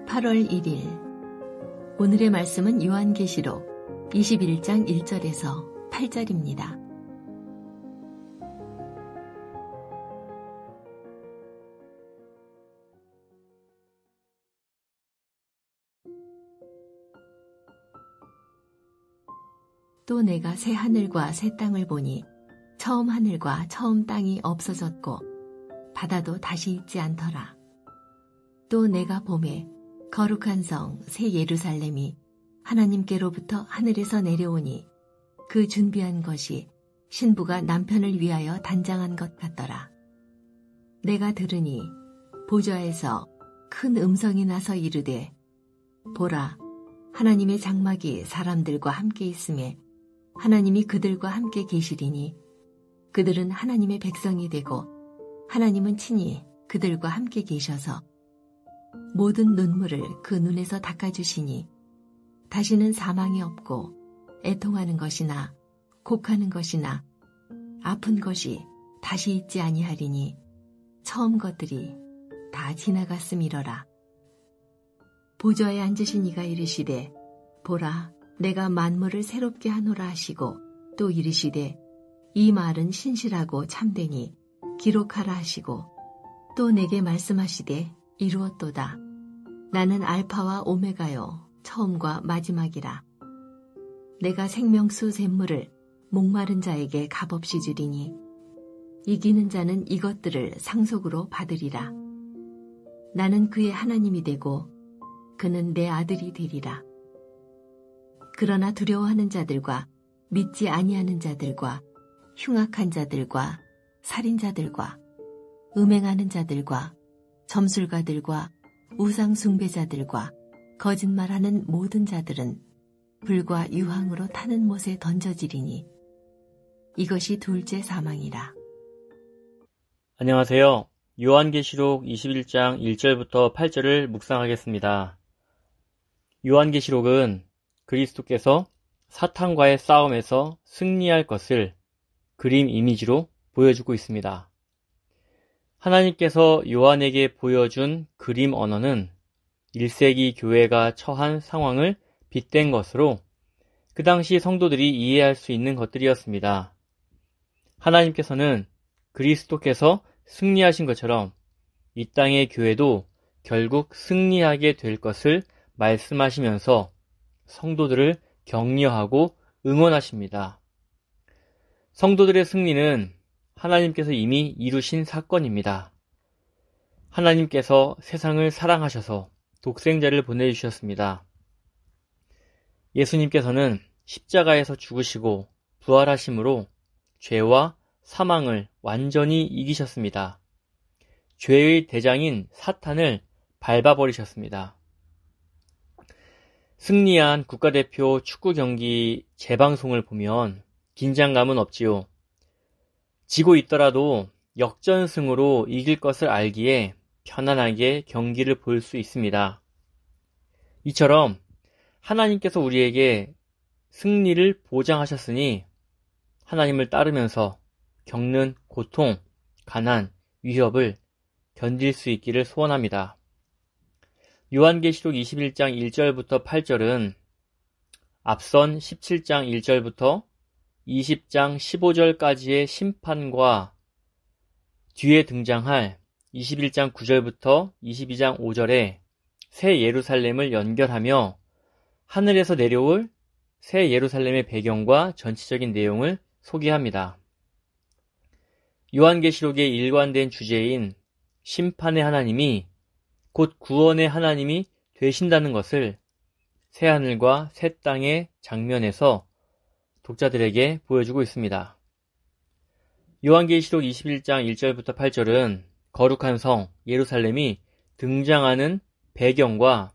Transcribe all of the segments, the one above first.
8월 1일 오늘의 말씀은 요한계시록 21장 1절에서 8절입니다. 또 내가 새 하늘과 새 땅을 보니 처음 하늘과 처음 땅이 없어졌고 바다도 다시 있지 않더라. 또 내가 보매 거룩한 성 새 예루살렘이 하나님께로부터 하늘에서 내려오니 그 준비한 것이 신부가 남편을 위하여 단장한 것 같더라. 내가 들으니 보좌에서 큰 음성이 나서 이르되 보라, 하나님의 장막이 사람들과 함께 있음에 하나님이 그들과 함께 계시리니 그들은 하나님의 백성이 되고 하나님은 친히 그들과 함께 계셔서 모든 눈물을 그 눈에서 닦아주시니 다시는 사망이 없고 애통하는 것이나 곡하는 것이나 아픈 것이 다시 있지 아니하리니 처음 것들이 다 지나갔음이러라. 보좌에 앉으신 이가 이르시되 보라, 내가 만물을 새롭게 하노라 하시고 또 이르시되 이 말은 신실하고 참되니 기록하라 하시고 또 내게 말씀하시되 이루었도다. 나는 알파와 오메가요 처음과 마지막이라. 내가 생명수 샘물을 목마른 자에게 값없이 주리니 이기는 자는 이것들을 상속으로 받으리라. 나는 그의 하나님이 되고 그는 내 아들이 되리라. 그러나 두려워하는 자들과 믿지 아니하는 자들과 흉악한 자들과 살인자들과 음행하는 자들과 점술가들과 우상 숭배자들과 거짓말하는 모든 자들은 불과 유황으로 타는 못에 던져지리니 이것이 둘째 사망이라. 안녕하세요. 요한계시록 21장 1절부터 8절을 묵상하겠습니다. 요한계시록은 그리스도께서 사탄과의 싸움에서 승리할 것을 그림 이미지로 보여주고 있습니다. 하나님께서 요한에게 보여준 그림 언어는 1세기 교회가 처한 상황을 빗댄 것으로 그 당시 성도들이 이해할 수 있는 것들이었습니다. 하나님께서는 그리스도께서 승리하신 것처럼 이 땅의 교회도 결국 승리하게 될 것을 말씀하시면서 성도들을 격려하고 응원하십니다. 성도들의 승리는 하나님께서 이미 이루신 사건입니다. 하나님께서 세상을 사랑하셔서 독생자를 보내주셨습니다. 예수님께서는 십자가에서 죽으시고 부활하심으로 죄와 사망을 완전히 이기셨습니다. 죄의 대장인 사탄을 밟아버리셨습니다. 승리한 국가대표 축구 경기 재방송을 보면 긴장감은 없지요. 지고 있더라도 역전승으로 이길 것을 알기에 편안하게 경기를 볼 수 있습니다. 이처럼 하나님께서 우리에게 승리를 보장하셨으니 하나님을 따르면서 겪는 고통, 가난, 위협을 견딜 수 있기를 소원합니다. 요한계시록 21장 1절부터 8절은 앞선 17장 1절부터 20장 15절까지의 심판과 뒤에 등장할 21장 9절부터 22장 5절에 새 예루살렘을 연결하며 하늘에서 내려올 새 예루살렘의 배경과 전체적인 내용을 소개합니다. 요한계시록의 일관된 주제인 심판의 하나님이 곧 구원의 하나님이 되신다는 것을 새하늘과 새 땅의 장면에서 독자들에게 보여주고 있습니다. 요한계시록 21장 1절부터 8절은 거룩한 성 예루살렘이 등장하는 배경과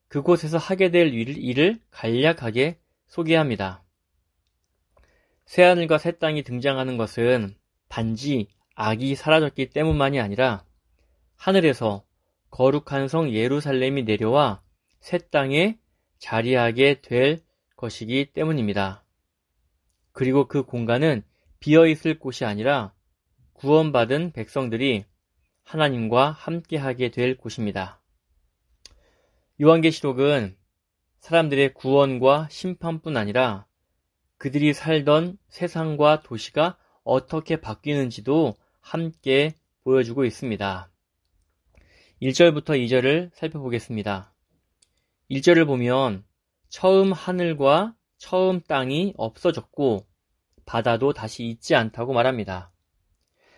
그곳에서 하게 될 일을 간략하게 소개합니다. 새하늘과 새 땅이 등장하는 것은 단지 악이 사라졌기 때문만이 아니라 하늘에서 거룩한 성 예루살렘이 내려와 새 땅에 자리하게 될 것이기 때문입니다. 그리고 그 공간은 비어있을 곳이 아니라 구원받은 백성들이 하나님과 함께하게 될 곳입니다. 요한계시록은 사람들의 구원과 심판뿐 아니라 그들이 살던 세상과 도시가 어떻게 바뀌는지도 함께 보여주고 있습니다. 1절부터 2절을 살펴보겠습니다. 1절을 보면 처음 하늘과 처음 땅이 없어졌고 바다도 다시 있지 않다고 말합니다.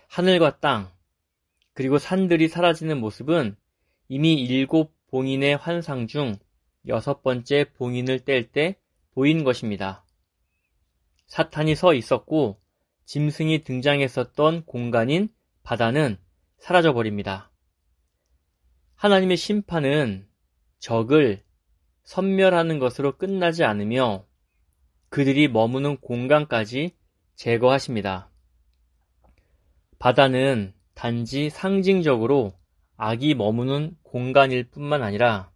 하늘과 땅, 그리고 산들이 사라지는 모습은 이미 7 봉인의 환상 중 6번째 봉인을 뗄 때 보인 것입니다. 사탄이 서 있었고 짐승이 등장했었던 공간인 바다는 사라져버립니다. 하나님의 심판은 적을 섬멸하는 것으로 끝나지 않으며 그들이 머무는 공간까지 제거하십니다. 바다는 단지 상징적으로 악이 머무는 공간일 뿐만 아니라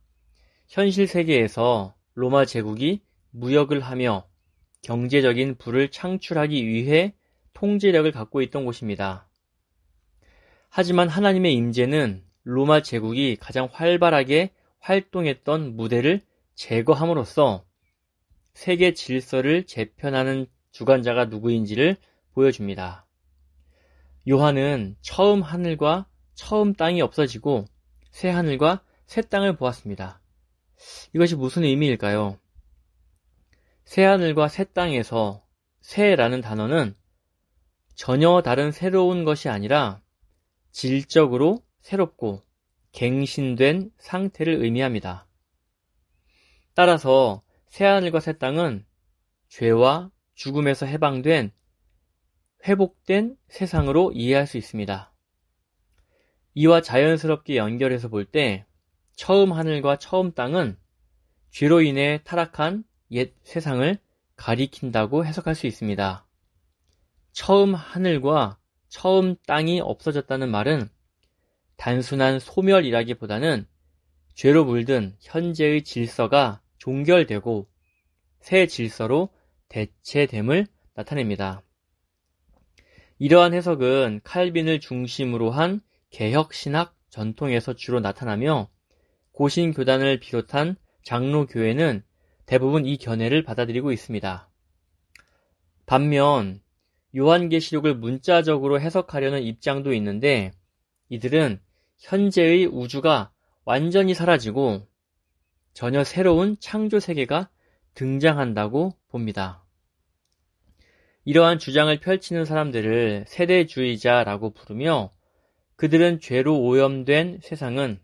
현실 세계에서 로마 제국이 무역을 하며 경제적인 부를 창출하기 위해 통제력을 갖고 있던 곳입니다. 하지만 하나님의 임재는 로마 제국이 가장 활발하게 활동했던 무대를 제거함으로써 세계 질서를 재편하는 주관자가 누구인지를 보여줍니다. 요한은 처음 하늘과 처음 땅이 없어지고 새 하늘과 새 땅을 보았습니다. 이것이 무슨 의미일까요? 새 하늘과 새 땅에서 새라는 단어는 전혀 다른 새로운 것이 아니라 질적으로 새롭고 갱신된 상태를 의미합니다. 따라서 새 하늘과 새 땅은 죄와 죽음에서 해방된 회복된 세상으로 이해할 수 있습니다. 이와 자연스럽게 연결해서 볼 때 처음 하늘과 처음 땅은 죄로 인해 타락한 옛 세상을 가리킨다고 해석할 수 있습니다. 처음 하늘과 처음 땅이 없어졌다는 말은 단순한 소멸이라기보다는 죄로 물든 현재의 질서가 종결되고 새 질서로 대체됨을 나타냅니다. 이러한 해석은 칼빈을 중심으로 한 개혁신학 전통에서 주로 나타나며 고신교단을 비롯한 장로교회는 대부분 이 견해를 받아들이고 있습니다. 반면 요한계시록을 문자적으로 해석하려는 입장도 있는데 이들은 현재의 우주가 완전히 사라지고 전혀 새로운 창조 세계가 등장한다고 봅니다. 이러한 주장을 펼치는 사람들을 세대주의자라고 부르며 그들은 죄로 오염된 세상은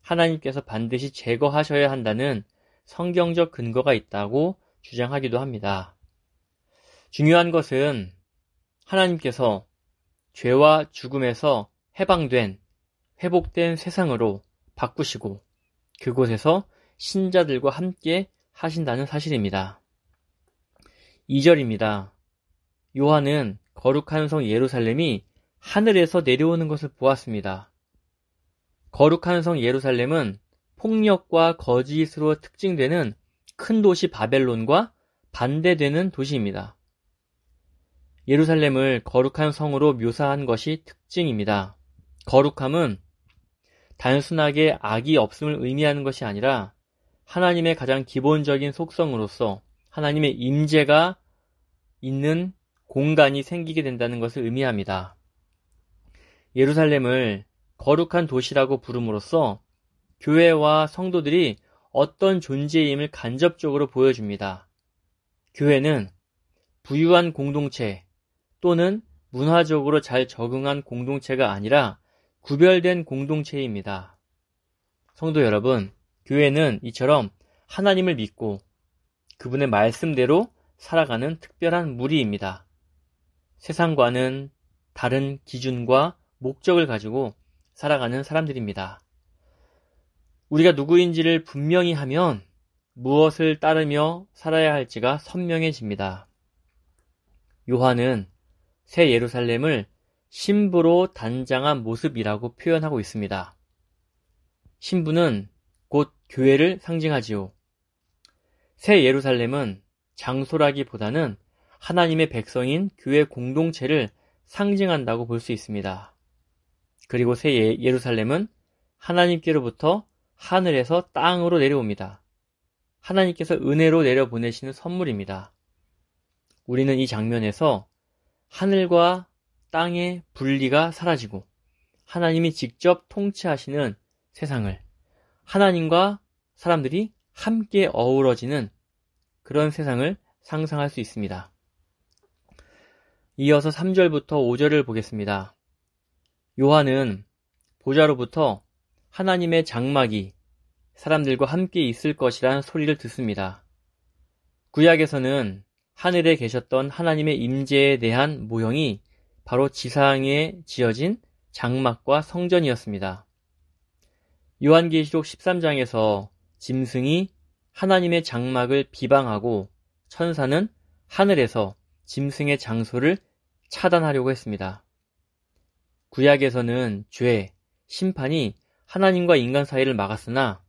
하나님께서 반드시 제거하셔야 한다는 성경적 근거가 있다고 주장하기도 합니다. 중요한 것은 하나님께서 죄와 죽음에서 해방된, 회복된 세상으로 바꾸시고 그곳에서 신자들과 함께 하신다는 사실입니다. 2절입니다. 요한은 거룩한 성 예루살렘이 하늘에서 내려오는 것을 보았습니다. 거룩한 성 예루살렘은 폭력과 거짓으로 특징되는 큰 도시 바벨론과 반대되는 도시입니다. 예루살렘을 거룩한 성으로 묘사한 것이 특징입니다. 거룩함은 단순하게 악이 없음을 의미하는 것이 아니라 하나님의 가장 기본적인 속성으로서 하나님의 임재가 있는 공간이 생기게 된다는 것을 의미합니다. 예루살렘을 거룩한 도시라고 부름으로써 교회와 성도들이 어떤 존재임을 간접적으로 보여줍니다. 교회는 부유한 공동체 또는 문화적으로 잘 적응한 공동체가 아니라 구별된 공동체입니다. 성도 여러분, 교회는 이처럼 하나님을 믿고 그분의 말씀대로 살아가는 특별한 무리입니다. 세상과는 다른 기준과 목적을 가지고 살아가는 사람들입니다. 우리가 누구인지를 분명히 하면 무엇을 따르며 살아야 할지가 선명해집니다. 요한은 새 예루살렘을 신부로 단장한 모습이라고 표현하고 있습니다. 신부는 곧 교회를 상징하지요. 새 예루살렘은 장소라기보다는 하나님의 백성인 교회 공동체를 상징한다고 볼 수 있습니다. 그리고 새 예루살렘은 하나님께로부터 하늘에서 땅으로 내려옵니다. 하나님께서 은혜로 내려보내시는 선물입니다. 우리는 이 장면에서 하늘과 땅의 분리가 사라지고 하나님이 직접 통치하시는 세상을, 하나님과 사람들이 함께 어우러지는 그런 세상을 상상할 수 있습니다. 이어서 3절부터 5절을 보겠습니다. 요한은 보좌로부터 하나님의 장막이 사람들과 함께 있을 것이란 소리를 듣습니다. 구약에서는 하늘에 계셨던 하나님의 임재에 대한 모형이 바로 지상에 지어진 장막과 성전이었습니다. 요한계시록 13장에서 짐승이 하나님의 장막을 비방하고 천사는 하늘에서 짐승의 장소를 차단하려고 했습니다. 구약에서는 죄, 심판이 하나님과 인간 사이를 막았으나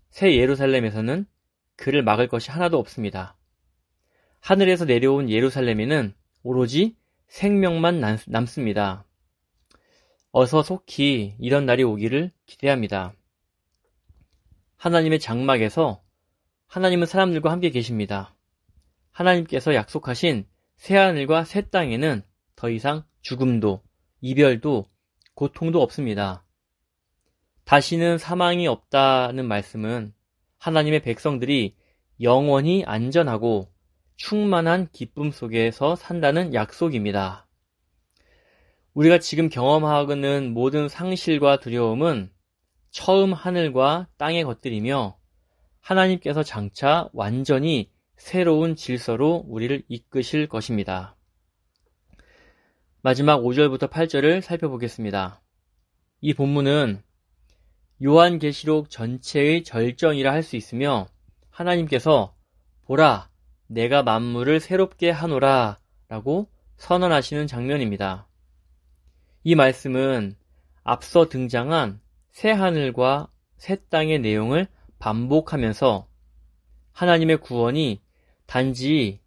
새 예루살렘에서는 그를 막을 것이 하나도 없습니다. 하늘에서 내려온 예루살렘에는 오로지 생명만 남습니다. 어서 속히 이런 날이 오기를 기대합니다. 하나님의 장막에서 하나님은 사람들과 함께 계십니다. 하나님께서 약속하신 새하늘과 새 땅에는 더 이상 죽음도, 이별도, 고통도 없습니다. 다시는 사망이 없다는 말씀은 하나님의 백성들이 영원히 안전하고 충만한 기쁨 속에서 산다는 약속입니다. 우리가 지금 경험하는 모든 상실과 두려움은 처음 하늘과 땅의 것들이며 하나님께서 장차 완전히 새로운 질서로 우리를 이끄실 것입니다. 마지막 5절부터 8절을 살펴보겠습니다. 이 본문은 요한계시록 전체의 절정이라 할 수 있으며 하나님께서 보라, 내가 만물을 새롭게 하노라 라고 선언하시는 장면입니다. 이 말씀은 앞서 등장한 새 하늘과 새 땅의 내용을 반복하면서 하나님의 구원이 단지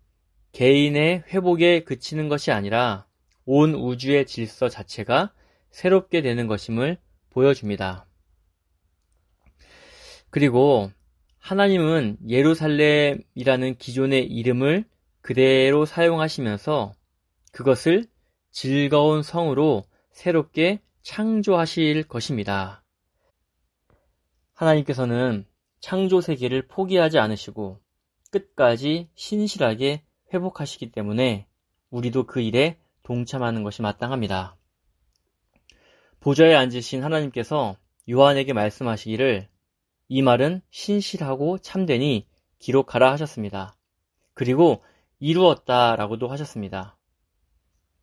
개인의 회복에 그치는 것이 아니라 온 우주의 질서 자체가 새롭게 되는 것임을 보여줍니다. 그리고 하나님은 예루살렘이라는 기존의 이름을 그대로 사용하시면서 그것을 즐거운 성으로 새롭게 창조하실 것입니다. 하나님께서는 창조 세계를 포기하지 않으시고 끝까지 신실하게 회복하시기 때문에 우리도 그 일에 동참하는 것이 마땅합니다. 보좌에 앉으신 하나님께서 요한에게 말씀하시기를 이 말은 신실하고 참되니 기록하라 하셨습니다. 그리고 이루었다라고도 하셨습니다.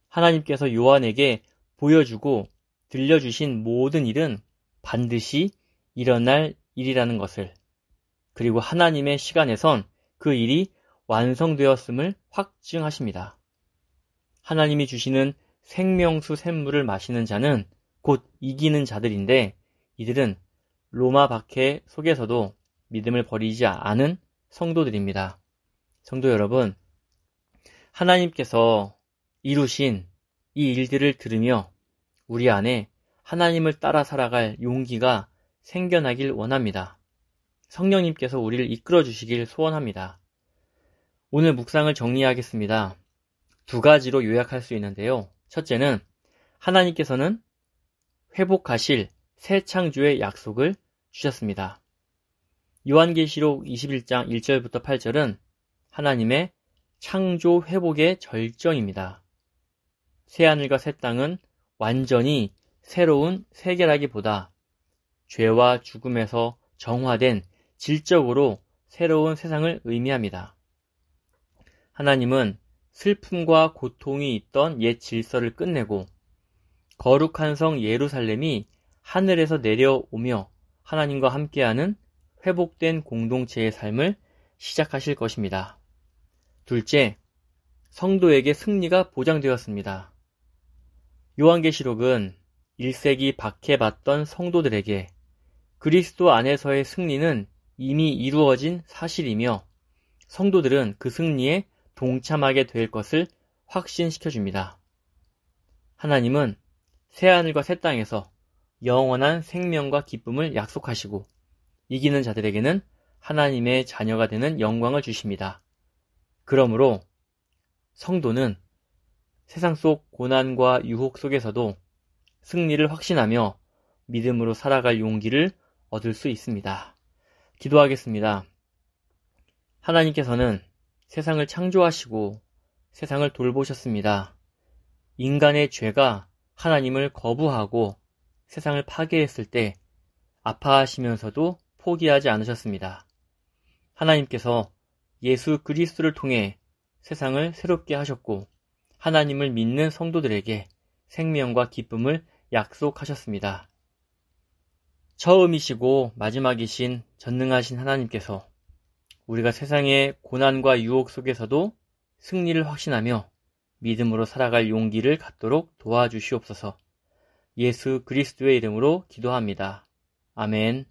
하나님께서 요한에게 보여주고 들려주신 모든 일은 반드시 일어날 일이라는 것을, 그리고 하나님의 시간에선 그 일이 완성되었음을 확증하십니다. 하나님이 주시는 생명수 샘물을 마시는 자는 곧 이기는 자들인데 이들은 로마 박해 속에서도 믿음을 버리지 않은 성도들입니다. 성도 여러분, 하나님께서 이루신 이 일들을 들으며 우리 안에 하나님을 따라 살아갈 용기가 생겨나길 원합니다. 성령님께서 우리를 이끌어 주시길 소원합니다. 오늘 묵상을 정리하겠습니다. 두 가지로 요약할 수 있는데요. 첫째는 하나님께서는 회복하실 새 창조의 약속을 주셨습니다. 요한계시록 21장 1절부터 8절은 하나님의 창조 회복의 절정입니다. 새하늘과 새 땅은 완전히 새로운 세계라기보다 죄와 죽음에서 정화된 질적으로 새로운 세상을 의미합니다. 하나님은 슬픔과 고통이 있던 옛 질서를 끝내고 거룩한 성 예루살렘이 하늘에서 내려오며 하나님과 함께하는 회복된 공동체의 삶을 시작하실 것입니다. 둘째, 성도에게 승리가 보장되었습니다. 요한계시록은 1세기 박해받던 성도들에게 그리스도 안에서의 승리는 이미 이루어진 사실이며 성도들은 그 승리에 동참하게 될 것을 확신시켜줍니다. 하나님은 새하늘과 새 땅에서 영원한 생명과 기쁨을 약속하시고 이기는 자들에게는 하나님의 자녀가 되는 영광을 주십니다. 그러므로 성도는 세상 속 고난과 유혹 속에서도 승리를 확신하며 믿음으로 살아갈 용기를 얻을 수 있습니다. 기도하겠습니다. 하나님께서는 세상을 창조하시고 세상을 돌보셨습니다. 인간의 죄가 하나님을 거부하고 세상을 파괴했을 때 아파하시면서도 포기하지 않으셨습니다. 하나님께서 예수 그리스도를 통해 세상을 새롭게 하셨고 하나님을 믿는 성도들에게 생명과 기쁨을 약속하셨습니다. 처음이시고 마지막이신 전능하신 하나님께서 우리가 세상의 고난과 유혹 속에서도 승리를 확신하며 믿음으로 살아갈 용기를 갖도록 도와주시옵소서. 예수 그리스도의 이름으로 기도합니다. 아멘.